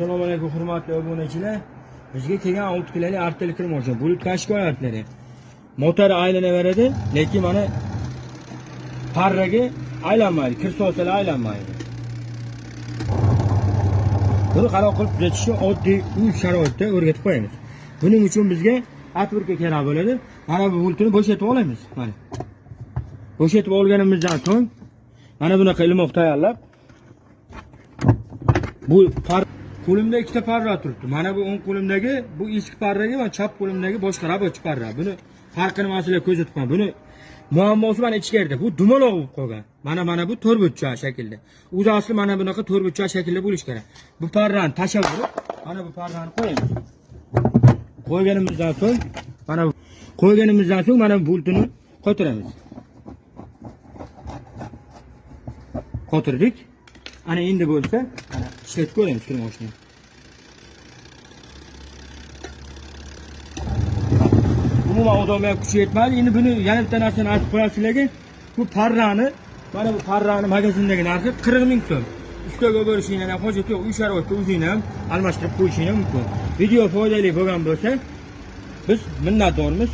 Assalomu alaykum hurmatli obunachilar. Bizga kelgan avtoklari arteli kirmoqchi. Bulut kashkoyatlari. Motori aylanaveradi, lekin mana parraga aylanmaydi, kir solsalar aylanmaydi. Buni qaror qilib tuzatishni oddiy uy sharoitida o'rgatib qo'yamiz. Buning uchun bizga atvirka kerak bo'ladi. Mana bu bulutni bo'shatib olamiz. Mana. Bo'shatib olganimizdan so'ng mana bunaqa ilmoq tayyorlab bu qo'limda ikkita parra turibdi. Mana bu o'ng qo'limdagi bu eski parraga va chap qo'limdagi boshqa rabochi parra. Buni farqini masala ko'rsatib qo'yman. Buni muammosi mana ichkarida. Bu dumaloq bo'lib qolgan. Mana bu to'rtburchak shaklda. O'zi asli mana bunaqa to'rtburchak shaklda bo'lish kerak. Bu parrani tashlab olib, mana bu parrani qo'yamiz. Qo'yganimizdan so'ng mana bu bulutini qo'ytiramiz. Qo'tirdik. Ana endi bo'lsa, mana ishlatib ko'ramiz kirmoqchini. Umuman odamga kuchi yetmadi. Endi buni yana bitta narsani aytib qo'yasizlarga. Bu parrani, mana bu parrani magazindagi narxi 40 ming so'm. Ustoga bo'lishingizdan ham hojat yo'q. Uy sharoitida o'zingiz ham almashtirib qo'yishingiz mumkin. Video foydali bo'lgan bo'lsa, biz minnatdormiz.